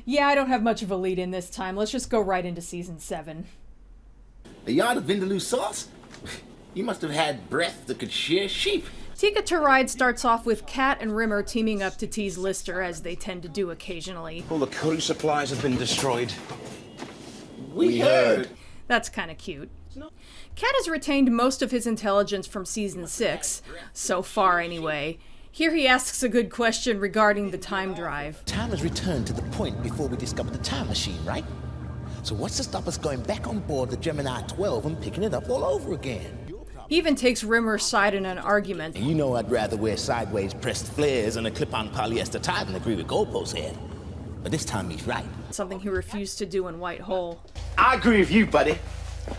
Yeah, I don't have much of a lead in this time. Let's just go right into season 7. A yard of Vindaloo sauce? You must have had breath that could shear sheep. Tika to Ride starts off with Kat and Rimmer teaming up to tease Lister, as they tend to do occasionally. All the curry supplies have been destroyed. We heard. That's kind of cute. Kat has retained most of his intelligence from season 6, so far anyway. Here he asks a good question regarding the time drive. Time has returned to the point before we discovered the time machine, right? So what's to stop us going back on board the Gemini 12 and picking it up all over again? He even takes Rimmer's side in an argument. And you know I'd rather wear sideways pressed flares and a clip-on polyester tie than agree with Goldpost head. But this time he's right. Something he refused to do in White Hole. I agree with you, buddy.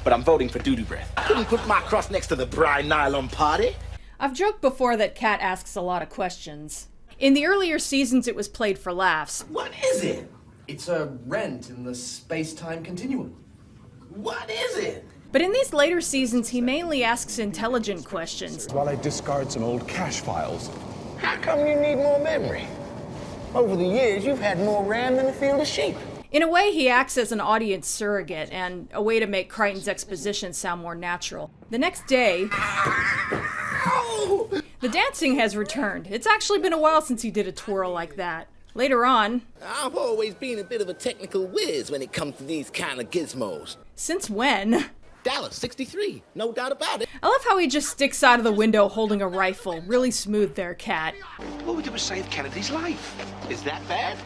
But I'm voting for doo-doo breath. I couldn't put my cross next to the brine nylon party. I've joked before that Kat asks a lot of questions. In the earlier seasons, it was played for laughs. What is it? It's a rent in the space-time continuum. What is it? But in these later seasons, he mainly asks intelligent questions. While I discard some old cache files. How come you need more memory? Over the years, you've had more RAM than a field of sheep. In a way, he acts as an audience surrogate and a way to make Crichton's exposition sound more natural. The next day, the dancing has returned. It's actually been a while since he did a twirl like that. Later on, I've always been a bit of a technical whiz when it comes to these kind of gizmos. since when? Dallas, 63, no doubt about it. I love how he just sticks out of the window holding a rifle. Really smooth there, Kat. What would have saved Kennedy's life? Is that bad?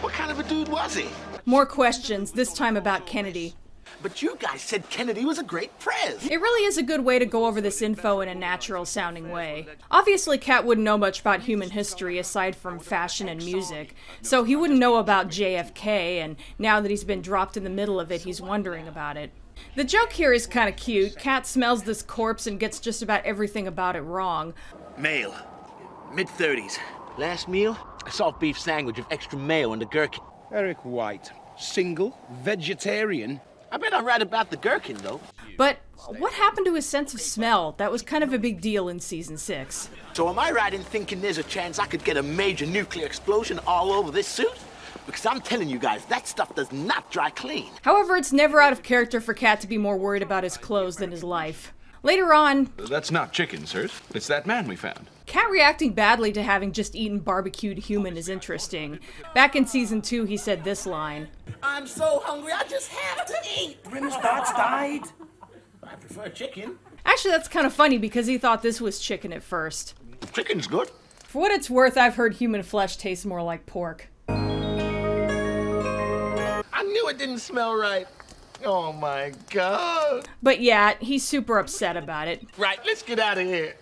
What kind of a dude was he? More questions, this time about Kennedy. But you guys said Kennedy was a great prez. It really is a good way to go over this info in a natural-sounding way. Obviously, Kat wouldn't know much about human history aside from fashion and music, so he wouldn't know about JFK, and now that he's been dropped in the middle of it, he's wondering about it. The joke here is kind of cute. Kat smells this corpse and gets just about everything about it wrong. Male, mid-30s. Last meal, a soft beef sandwich with extra mayo and a gherkin. Eric White, single, vegetarian. I bet I'm right about the gherkin, though. But what happened to his sense of smell? That was kind of a big deal in season 6. So am I right in thinking there's a chance I could get a major nuclear explosion all over this suit? Because I'm telling you guys, that stuff does not dry clean. However, it's never out of character for Kat to be more worried about his clothes than his life. Later on, That's not chicken, sirs. It's that man we found. Kat reacting badly to having just eaten barbecued human is interesting. Back in season 2, he said this line. I'm so hungry, I just have to eat. Rimmer's dad's died. I prefer chicken. Actually, that's kind of funny because he thought this was chicken at first. Chicken's good. For what it's worth, I've heard human flesh tastes more like pork. I knew it didn't smell right. Oh my God. But yeah, he's super upset about it. Right, let's get out of here.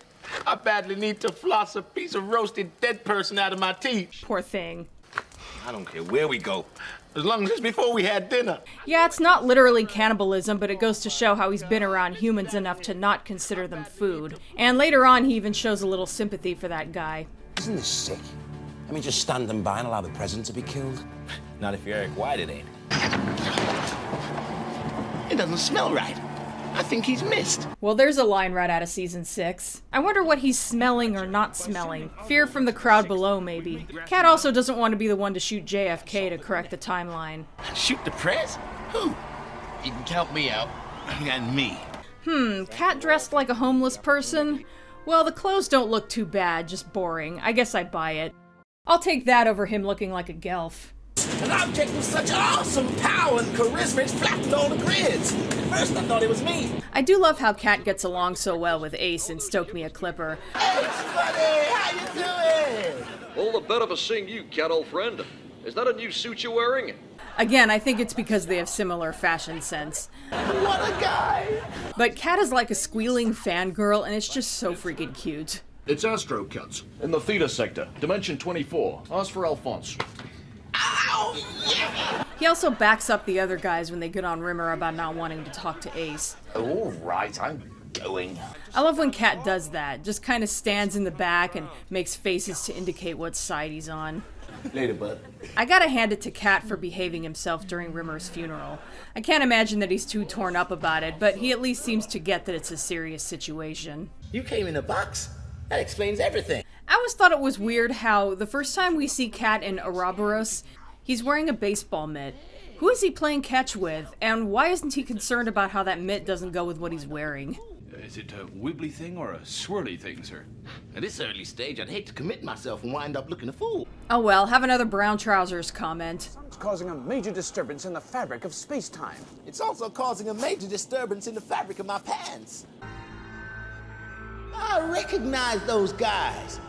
I badly need to floss a piece of roasted dead person out of my teeth. Poor thing. I don't care where we go. As long as it's before we had dinner. Yeah, it's not literally cannibalism, but it goes to show how he's been around humans enough to not consider them food. And later on, he even shows a little sympathy for that guy. Isn't this sick? I mean, just standing by and allow the president to be killed? Not if you're Eric White, it ain't. It doesn't smell right. I think he's missed. Well, there's a line right out of season 6. I wonder what he's smelling or not smelling. Fear from the crowd below, maybe. Kat also doesn't want to be the one to shoot JFK to correct the timeline. Shoot the press? Who? You can count me out. And me. Kat dressed like a homeless person? Well, the clothes don't look too bad, just boring. I guess I buy it. I'll take that over him looking like a gelf. An object with such awesome power and charisma, it's flattened all the grids. At first I thought it was me. I do love how Kat gets along so well with Ace and Stoke Me a Clipper. Hey, buddy, how you doing? All the better for seeing you, Cat, old friend. Is that a new suit you're wearing? Again, I think it's because they have similar fashion sense. What a guy. But Kat is like a squealing fangirl, and it's just so freaking cute. It's Astro Cuts. In the Theta sector, Dimension 24. Ask for Alphonse. Ow, yeah. He also backs up the other guys when they get on Rimmer about not wanting to talk to Ace. All right, I'm going. I love when Kat does that, just kind of stands in the back and makes faces to indicate what side he's on. Later, bud. I gotta hand it to Kat for behaving himself during Rimmer's funeral. I can't imagine that he's too torn up about it, but he at least seems to get that it's a serious situation. You came in a box. That explains everything. I always thought it was weird how the first time we see Kat in Ouroboros, He's wearing a baseball mitt. Who is he playing catch with, and why isn't he concerned about how that mitt doesn't go with what he's wearing? Is it a wibbly thing or a swirly thing, sir? At this early stage, I'd hate to commit myself and wind up looking a fool. Oh well, have another brown trousers comment. It's causing a major disturbance in the fabric of space-time. It's also causing a major disturbance in the fabric of my pants. I recognize those guys.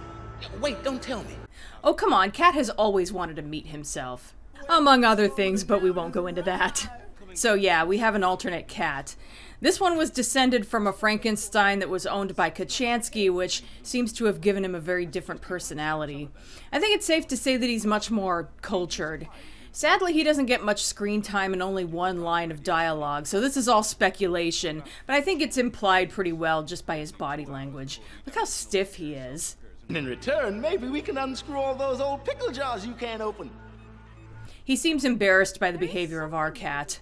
Wait, don't tell me. Oh come on, Cat has always wanted to meet himself. Among other things, but we won't go into that. So yeah, we have an alternate Cat. This one was descended from a Frankenstein that was owned by Kochanski, which seems to have given him a very different personality. I think it's safe to say that he's much more cultured. Sadly, he doesn't get much screen time and only one line of dialogue, so this is all speculation, but I think it's implied pretty well just by his body language. Look how stiff he is. And in return, maybe we can unscrew all those old pickle jars you can't open. He seems embarrassed by the behavior of our Cat.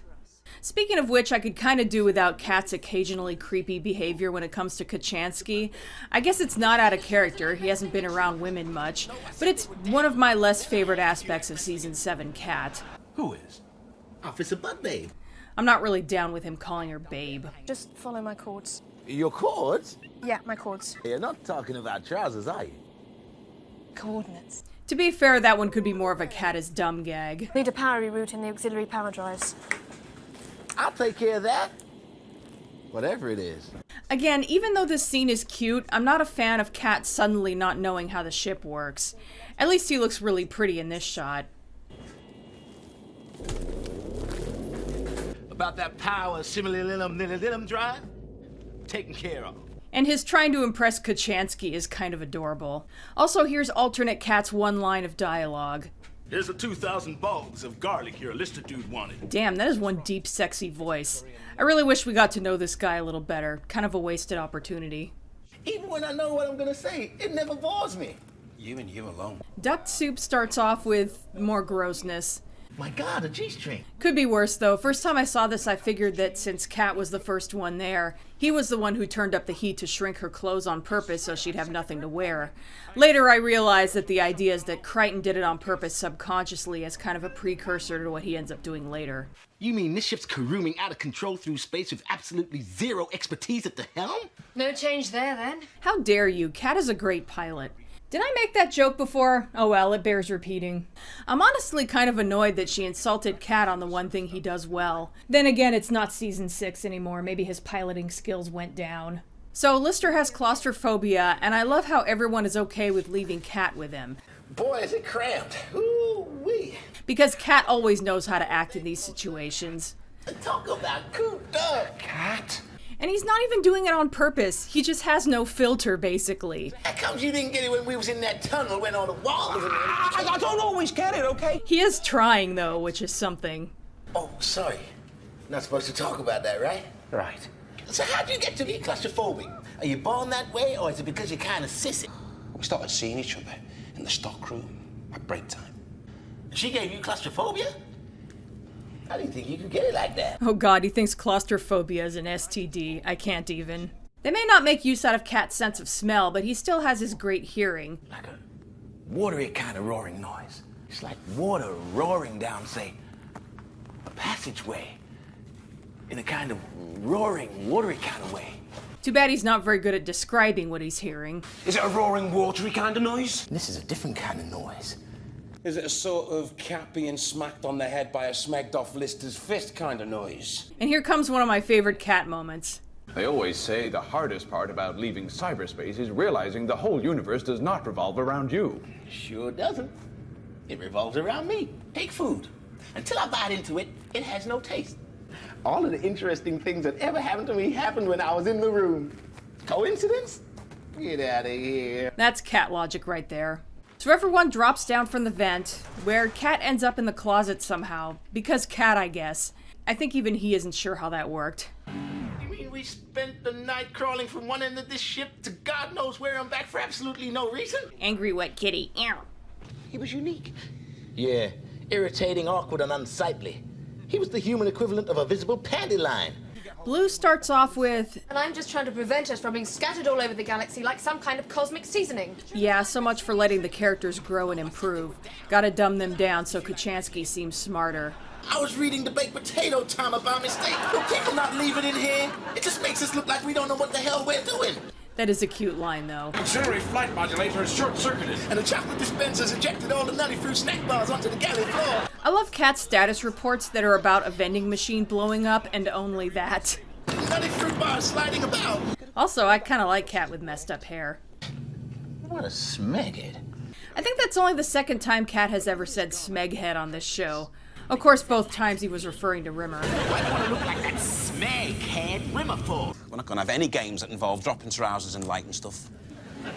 Speaking of which, I could kind of do without Cat's occasionally creepy behavior when it comes to Kochanski. I guess it's not out of character, he hasn't been around women much, but it's one of my less favorite aspects of Season 7 Cat. Who is? Officer Butt Babe. I'm not really down with him calling her babe. Just follow my cords. Your cords? Yeah, my cords. You're not talking about trousers, are you? Coordinates. To be fair, that one could be more of a Cat is dumb gag. Need a power reroute in the auxiliary power drives. I'll take care of that. Whatever it is. Again, even though this scene is cute, I'm not a fan of Cat suddenly not knowing how the ship works. At least he looks really pretty in this shot. About that power similililum drive? Taken care of. And his trying to impress Kochanski is kind of adorable. Also, here's alternate Cat's one line of dialogue. Here's the 2,000 bulbs of garlic your lister dude wanted. Damn, that is one deep, sexy voice. I really wish we got to know this guy a little better. Kind of a wasted opportunity. Even when I know what I'm gonna say, it never bores me. You and you alone. Duck Soup starts off with more grossness. My God, a G-string. Could be worse, though. First time I saw this, I figured that since Cat was the first one there, he was the one who turned up the heat to shrink her clothes on purpose so she'd have nothing to wear. Later, I realized that the idea is that Crichton did it on purpose subconsciously as kind of a precursor to what he ends up doing later. You mean this ship's careening out of control through space with absolutely zero expertise at the helm? No change there, then. How dare you? Cat is a great pilot. Did I make that joke before? Oh well, it bears repeating. I'm honestly kind of annoyed that she insulted Cat on the one thing he does well. Then again, it's not Season 6 anymore. Maybe his piloting skills went down. So Lister has claustrophobia, and I love how everyone is okay with leaving Cat with him. Boy, is it cramped. Ooh-wee. Because Cat always knows how to act in these situations. Talk about cooped up. Cat. And he's not even doing it on purpose. He just has no filter, basically. How comes you didn't get it when we was in that tunnel when all the walls and I don't always get it, okay? He is trying, though, which is something. Oh, sorry. Not supposed to talk about that, right? Right. So how'd you get to be claustrophobic? Are you born that way, or is it because you're kind of sissy? We started seeing each other in the stock room at break time. She gave you claustrophobia? I didn't think you could get it like that. Oh god, he thinks claustrophobia is an STD. I can't even. They may not make use out of Cat's sense of smell, but he still has his great hearing. Like a watery kind of roaring noise. It's like water roaring down, say, a passageway. In a kind of roaring, watery kind of way. Too bad he's not very good at describing what he's hearing. Is it a roaring, watery kind of noise? This is a different kind of noise. Is it a sort of cat being smacked on the head by a smacked-off Lister's fist kind of noise? And here comes one of my favorite Cat moments. They always say the hardest part about leaving cyberspace is realizing the whole universe does not revolve around you. Sure doesn't. It revolves around me. Take food. Until I bite into it, it has no taste. All of the interesting things that ever happened to me happened when I was in the room. Coincidence? Get out of here. That's Cat logic right there. So everyone drops down from the vent, where Cat ends up in the closet somehow. Because Cat, I guess. I think even he isn't sure how that worked. You mean we spent the night crawling from one end of this ship to God knows where and back for absolutely no reason? Angry wet kitty. Ew. He was unique. Yeah, irritating, awkward, and unsightly. He was the human equivalent of a visible panty line. Blue starts off with, And I'm just trying to prevent us from being scattered all over the galaxy like some kind of cosmic seasoning. yeah, so much for letting the characters grow and improve. Gotta dumb them down so Kachansky seems smarter. I was reading the baked potato time by mistake. Will people not leave it in here? It just makes us look like we don't know what the hell we're doing. That is a cute line, though. Auxiliary flight modulator is short-circuited. And the chocolate dispensers ejected all the nutty fruit snack bars onto the galley floor. I love Kat's status reports that are about a vending machine blowing up and only that. Nutty fruit bars sliding about. Also, I kind of like Kat with messed up hair. What a smeghead. I think that's only the second time Kat has ever said smeghead on this show. Of course, both times he was referring to Rimmer. Why do you want to look like that smeghead Rimmer for? We're not going to have any games that involve dropping trousers and light and stuff.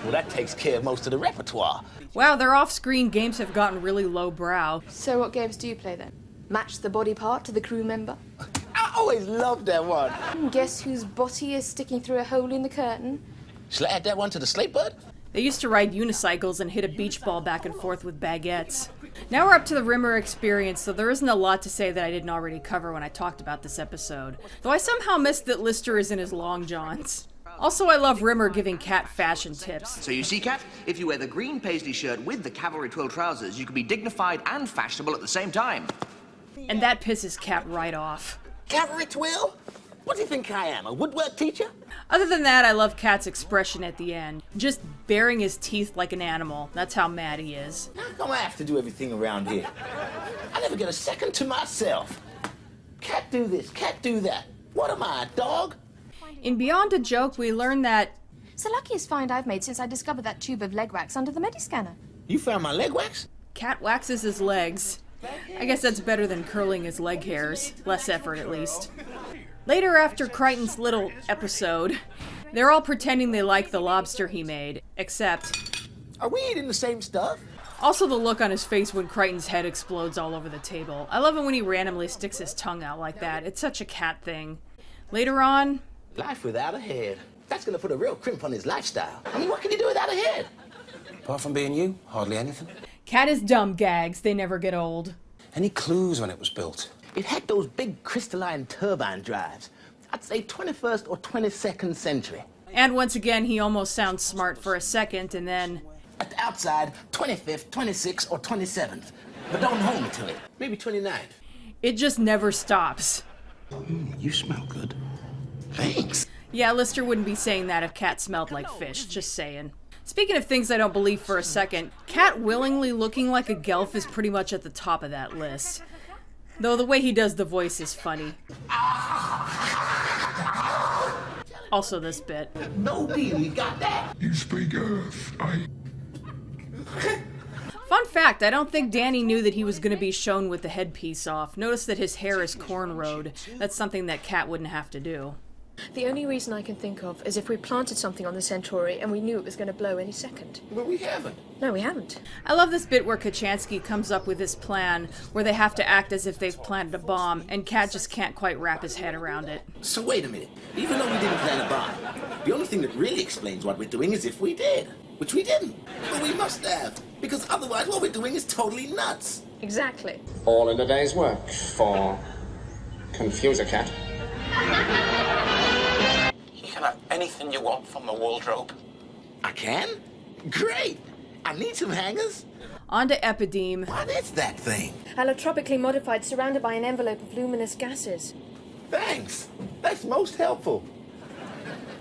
Well, that takes care of most of the repertoire. Wow, their off-screen games have gotten really lowbrow. So what games do you play then? Match the body part to the crew member? I always loved that one. Guess whose body is sticking through a hole in the curtain? Shall I add that one to the slate, bud? They used to ride unicycles and hit a beach ball back and forth with baguettes. Now we're up to the Rimmer experience, so there isn't a lot to say that I didn't already cover when I talked about this episode. Though I somehow missed that Lister is in his long johns. Also, I love Rimmer giving Kat fashion tips. So you see, Kat, if you wear the green paisley shirt with the cavalry twill trousers, you can be dignified and fashionable at the same time. And that pisses Kat right off. Cavalry twill? What do you think I am, a woodwork teacher? Other than that, I love Kat's expression at the end. Just baring his teeth like an animal. That's how mad he is. How come I have to do everything around here? I never get a second to myself. Cat do this, cat do that. What am I, a dog? In Beyond a Joke, we learn that It's the luckiest find I've made since I discovered that tube of leg wax under the Mediscanner. You found my leg wax? Cat waxes his legs. I guess that's better than curling his leg hairs. Less effort, at least. Later, after Crichton's little episode, they're all pretending they like the lobster he made, except... Are we eating the same stuff? Also the look on his face when Crichton's head explodes all over the table. I love it when he randomly sticks his tongue out like that. It's such a Cat thing. Later on... Life without a head. That's gonna put a real crimp on his lifestyle. I mean, what can you do without a head? Apart from being you, hardly anything. Cat is dumb gags. They never get old. Any clues when it was built? It had those big crystalline turbine drives. I'd say 21st or 22nd century. And once again, he almost sounds smart for a second, and then... At the outside, 25th, 26th, or 27th. But don't hold me to it. Maybe 29th. It just never stops. You smell good. Thanks. Yeah, Lister wouldn't be saying that if Cat smelled like fish, just saying. Speaking of things I don't believe for a second, Cat willingly looking like a gelf is pretty much at the top of that list. Though the way he does the voice is funny. Also this bit. No deal, you got that? You speak Earth, Fun fact, I don't think Danny knew that he was going to be shown with the headpiece off. Notice that his hair is cornrowed. That's something that Cat wouldn't have to do. The only reason I can think of is if we planted something on the Centauri and we knew it was going to blow any second. But we haven't. No, we haven't. I love this bit where Kachansky comes up with this plan where they have to act as if they've planted a bomb, and Cat just can't quite wrap his head around it. So wait a minute. Even though we didn't plant a bomb, the only thing that really explains what we're doing is if we did. Which we didn't. But we must have. Because otherwise what we're doing is totally nuts. Exactly. All in a day's work for Confuser Cat. You can have anything you want from the wardrobe. I can? Great! I need some hangers. On to Epideme. What is that thing? Allotropically modified, surrounded by an envelope of luminous gases. Thanks. That's most helpful.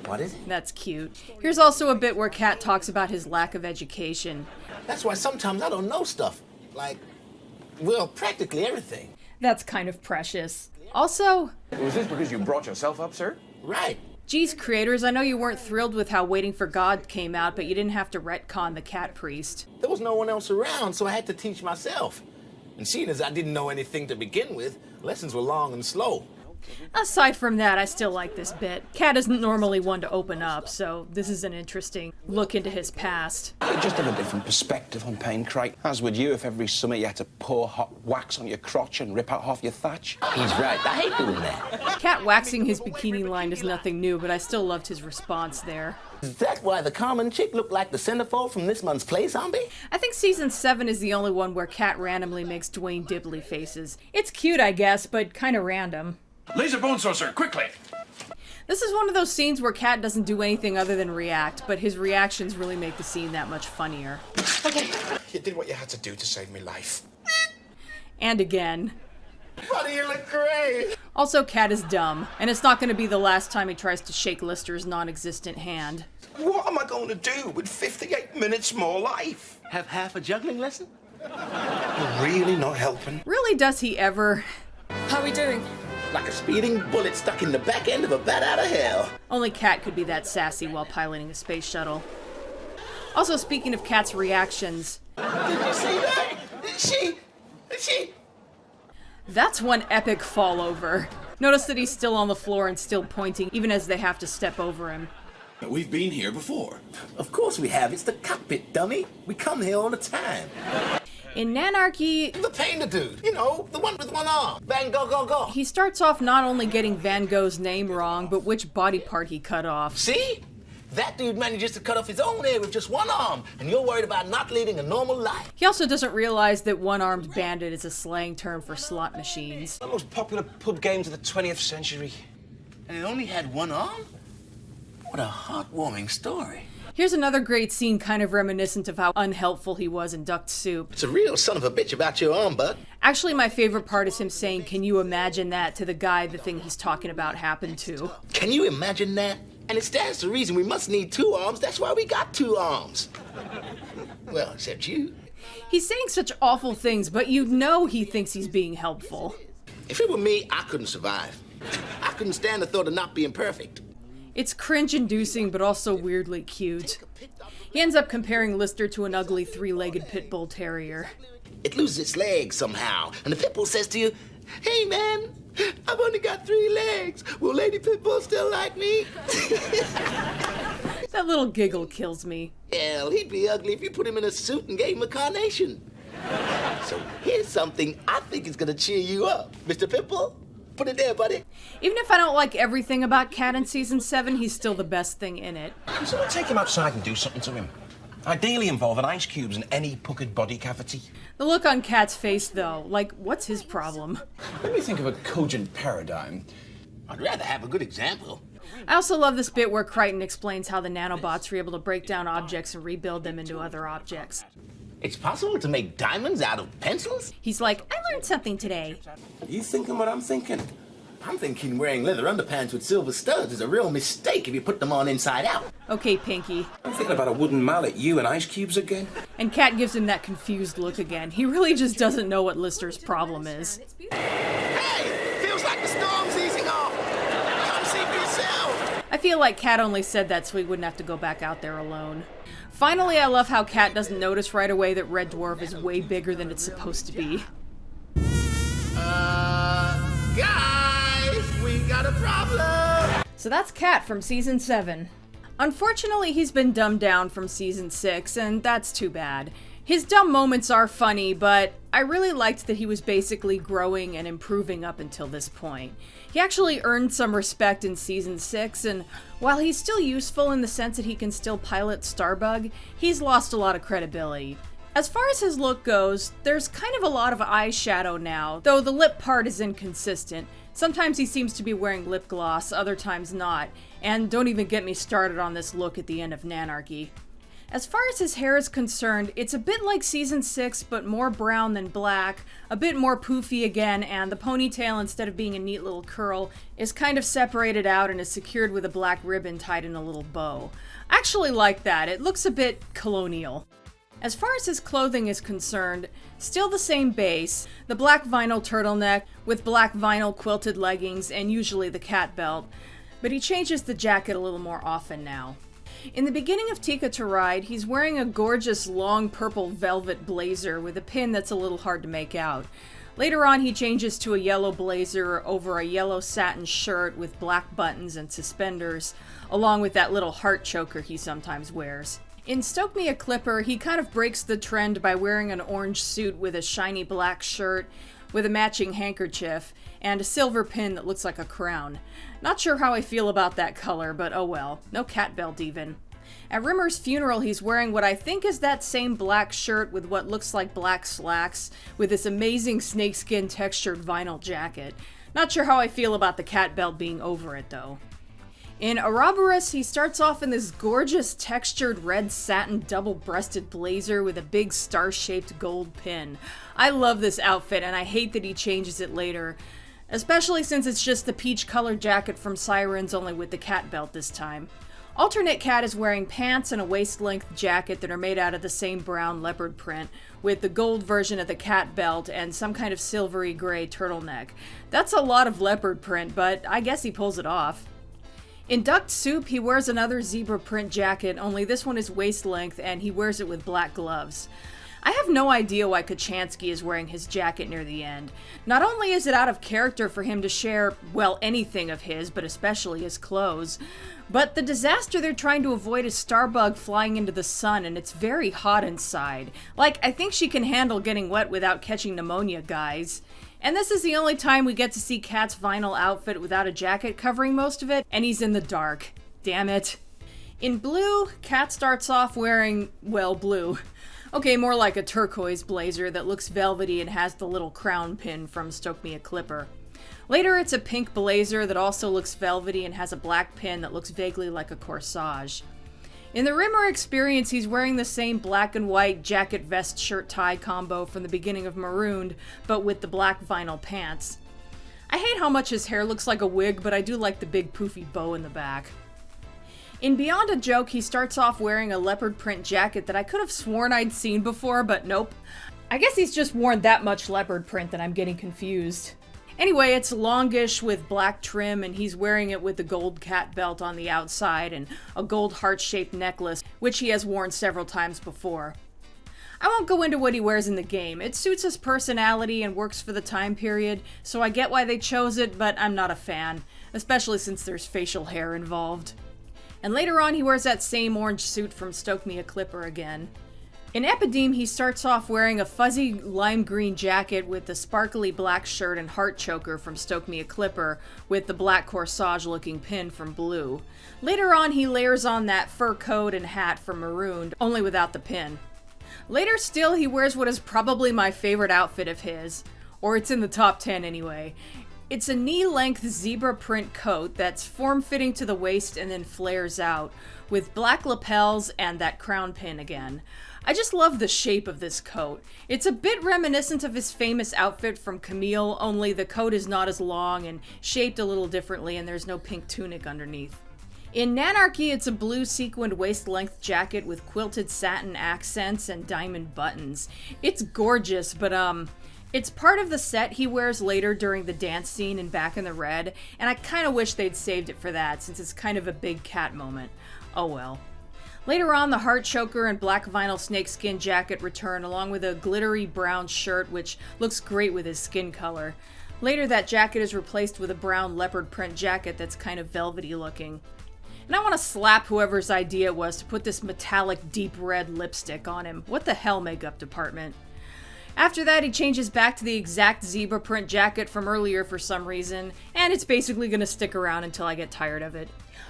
What is it? That's cute. Here's also a bit where Cat talks about his lack of education. That's why sometimes I don't know stuff. Like, well, practically everything. That's kind of precious. Also... Was this because you brought yourself up, sir? Right. Geez, creators, I know you weren't thrilled with how Waiting for God came out, but you didn't have to retcon the Cat Priest. There was no one else around, so I had to teach myself. And seeing as I didn't know anything to begin with, lessons were long and slow. Aside from that, I still like this bit. Cat isn't normally one to open up, so this is an interesting look into his past. I just have a different perspective on pain, Crichton. As would you if every summer you had to pour hot wax on your crotch and rip out half your thatch. He's right. I hate doing that. Cat waxing his bikini line is nothing new, but I still loved his response there. Is that why the common chick looked like the centerfold from this month's Play Zombie? I think season 7 is the only one where Cat randomly makes Dwayne Dibley faces. It's cute, I guess, but kind of random. Laser bone sorcerer, quickly! This is one of those scenes where Cat doesn't do anything other than react, but his reactions really make the scene that much funnier. Okay, you did what you had to do to save me life. And again. Buddy, you look great! Also, Cat is dumb, and it's not going to be the last time he tries to shake Lister's non-existent hand. What am I going to do with 58 minutes more life? Have half a juggling lesson? You're really not helping. Really, does he ever? How are we doing? Like a speeding bullet stuck in the back end of a bat out of hell. Only Cat could be that sassy while piloting a space shuttle. Also, speaking of Cat's reactions... Did you see that? She... That's one epic fall over. Notice that he's still on the floor and still pointing, even as they have to step over him. We've been here before. Of course we have. It's the cockpit, dummy. We come here all the time. In Nanarchy... The painter dude. You know, the one with one arm. Van Gogh, go, go. He starts off not only getting Van Gogh's name wrong, but which body part he cut off. See? That dude manages to cut off his own head with just one arm, and you're worried about not leading a normal life. He also doesn't realize that one-armed bandit is a slang term for slot machines. The most popular pub games of the 20th century. And it only had one arm? What a heartwarming story. Here's another great scene kind of reminiscent of how unhelpful he was in Duck Soup. It's a real son of a bitch about your arm, bud. Actually, my favorite part is him saying, "Can you imagine that?" to the guy the thing he's talking about happened to. Can you imagine that? And it stands to reason we must need two arms. That's why we got two arms. Well, except you. He's saying such awful things, but you know he thinks he's being helpful. If it were me, I couldn't survive. I couldn't stand the thought of not being perfect. It's cringe-inducing, but also weirdly cute. He ends up comparing Lister to an ugly three-legged pit bull terrier. It loses its legs somehow, and the pit bull says to you, "Hey, man, I've only got 3 legs. Will Lady Pitbull still like me?" That little giggle kills me. Hell, he'd be ugly if you put him in a suit and gave him a carnation. So here's something I think is gonna cheer you up, Mr. Pitbull. Put it there, buddy. Even if I don't like everything about Cat in Season 7, he's still the best thing in it. Can someone take him outside and do something to him? Ideally involving ice cubes in any puckered body cavity. The look on Cat's face, though, like, what's his problem? Let me think of a cogent paradigm. I'd rather have a good example. I also love this bit where Crichton explains how the nanobots are able to break down objects and rebuild them into other objects. It's possible to make diamonds out of pencils? He's like, I learned something today. You thinking what I'm thinking? I'm thinking wearing leather underpants with silver studs is a real mistake if you put them on inside out. Okay, Pinky. I'm thinking about a wooden mallet, you and ice cubes again. And Cat gives him that confused look again. He really just doesn't know what Lister's problem is. Hey, feels like the storm's easing off. Come see for yourself. I feel like Cat only said that so he wouldn't have to go back out there alone. Finally, I love how Cat doesn't notice right away that Red Dwarf is way bigger than it's supposed to be. Guys, we got a problem. So that's Cat from Season 7. Unfortunately, he's been dumbed down from Season 6, and that's too bad. His dumb moments are funny, but I really liked that he was basically growing and improving up until this point. He actually earned some respect in Season 6, and while he's still useful in the sense that he can still pilot Starbug, he's lost a lot of credibility. As far as his look goes, there's kind of a lot of eyeshadow now, though the lip part is inconsistent. Sometimes he seems to be wearing lip gloss, other times not, and don't even get me started on this look at the end of Nanarchy. As far as his hair is concerned, it's a bit like Season 6, but more brown than black, a bit more poofy again, and the ponytail, instead of being a neat little curl, is kind of separated out and is secured with a black ribbon tied in a little bow. I actually like that. It looks a bit colonial. As far as his clothing is concerned, still the same base, the black vinyl turtleneck with black vinyl quilted leggings and usually the cat belt, but he changes the jacket a little more often now. In the beginning of Tika to Ride, he's wearing a gorgeous long purple velvet blazer with a pin that's a little hard to make out. Later on, he changes to a yellow blazer over a yellow satin shirt with black buttons and suspenders, along with that little heart choker he sometimes wears. In Stoke Me a Clipper, he kind of breaks the trend by wearing an orange suit with a shiny black shirt with a matching handkerchief and a silver pin that looks like a crown. Not sure how I feel about that color, but oh well. No cat belt even. At Rimmer's funeral, he's wearing what I think is that same black shirt with what looks like black slacks with this amazing snakeskin textured vinyl jacket. Not sure how I feel about the cat belt being over it though. In Ouroboros, he starts off in this gorgeous textured red satin double-breasted blazer with a big star-shaped gold pin. I love this outfit, and I hate that he changes it later, especially since it's just the peach-colored jacket from Sirens, only with the cat belt this time. Alternate Cat is wearing pants and a waist-length jacket that are made out of the same brown leopard print, with the gold version of the cat belt and some kind of silvery gray turtleneck. That's a lot of leopard print, but I guess he pulls it off. In Duck Soup, he wears another zebra print jacket, only this one is waist-length and he wears it with black gloves. I have no idea why Kachansky is wearing his jacket near the end. Not only is it out of character for him to share, well, anything of his, but especially his clothes, but the disaster they're trying to avoid is Starbug flying into the sun, and it's very hot inside. Like, I think she can handle getting wet without catching pneumonia, guys. And this is the only time we get to see Kat's vinyl outfit without a jacket covering most of it, and he's in the dark. Damn it. In Blue, Kat starts off wearing, well, blue. Okay, more like a turquoise blazer that looks velvety and has the little crown pin from Stoke Me a Clipper. Later, it's a pink blazer that also looks velvety and has a black pin that looks vaguely like a corsage. In the Rimmer Experience, he's wearing the same black and white jacket, vest, shirt, tie combo from the beginning of Marooned, but with the black vinyl pants. I hate how much his hair looks like a wig, but I do like the big poofy bow in the back. In Beyond a Joke, he starts off wearing a leopard print jacket that I could have sworn I'd seen before, but nope. I guess he's just worn that much leopard print that I'm getting confused. Anyway, it's longish with black trim, and he's wearing it with the gold cat belt on the outside and a gold heart-shaped necklace, which he has worn several times before. I won't go into what he wears in the game. It suits his personality and works for the time period, so I get why they chose it, but I'm not a fan, especially since there's facial hair involved. And later on, he wears that same orange suit from Stoke Me a Clipper again. In Epideme, he starts off wearing a fuzzy lime green jacket with the sparkly black shirt and heart choker from Stoke Me a Clipper with the black corsage-looking pin from Blue. Later on, he layers on that fur coat and hat from Marooned, only without the pin. Later still, he wears what is probably my favorite outfit of his, or it's in the top 10 anyway. It's a knee-length zebra print coat that's form-fitting to the waist and then flares out, with black lapels and that crown pin again. I just love the shape of this coat. It's a bit reminiscent of his famous outfit from Camille, only the coat is not as long and shaped a little differently, and there's no pink tunic underneath. In Nanarchy, it's a blue sequined waist-length jacket with quilted satin accents and diamond buttons. It's gorgeous, but it's part of the set he wears later during the dance scene in Back in the Red, and I kind of wish they'd saved it for that, since it's kind of a big cat moment. Oh well. Later on, the heart choker and black vinyl snakeskin jacket return, along with a glittery brown shirt, which looks great with his skin color. Later, that jacket is replaced with a brown leopard print jacket that's kind of velvety looking. And I want to slap whoever's idea it was to put this metallic deep red lipstick on him. What the hell, makeup department? After that, he changes back to the exact zebra print jacket from earlier for some reason, and it's basically going to stick around until I get tired of it.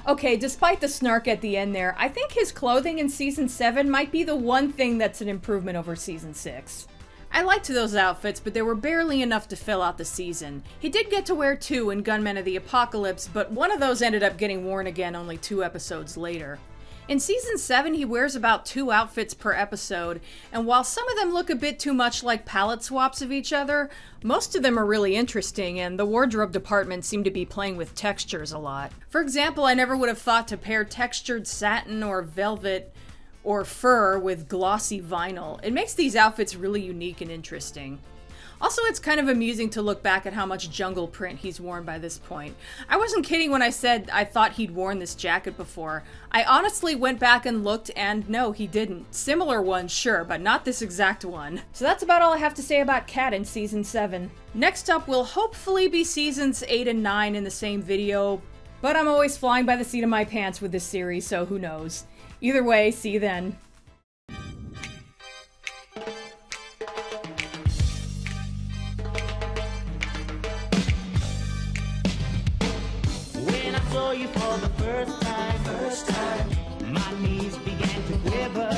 Okay, despite the snark at the end there, I think his clothing in Season 7 might be the one thing that's an improvement over Season 6. I liked those outfits, but they were barely enough to fill out the season. He did get to wear 2 in Gunmen of the Apocalypse, but one of those ended up getting worn again only 2 episodes later. In Season 7, he wears about 2 outfits per episode, and while some of them look a bit too much like palette swaps of each other, most of them are really interesting, and the wardrobe department seemed to be playing with textures a lot. For example, I never would have thought to pair textured satin or velvet or fur with glossy vinyl. It makes these outfits really unique and interesting. Also, it's kind of amusing to look back at how much jungle print he's worn by this point. I wasn't kidding when I said I thought he'd worn this jacket before. I honestly went back and looked, and no, he didn't. Similar ones, sure, but not this exact one. So that's about all I have to say about Kat in Season 7. Next up will hopefully be Seasons 8 and 9 in the same video, but I'm always flying by the seat of my pants with this series, so who knows. Either way, see you then. Saw you for the first time, my knees began to quiver,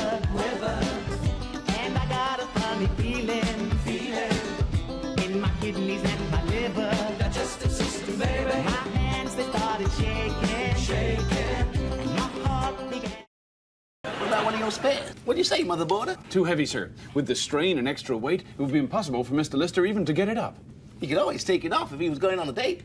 and I got a funny feeling, in my kidneys and my liver, digestive system, baby, my hands they started shaking, spare. What do you say, Mother Border? Too heavy, sir. With the strain and extra weight, it would be impossible for Mr. Lister even to get it up. He could always take it off if he was going on a date.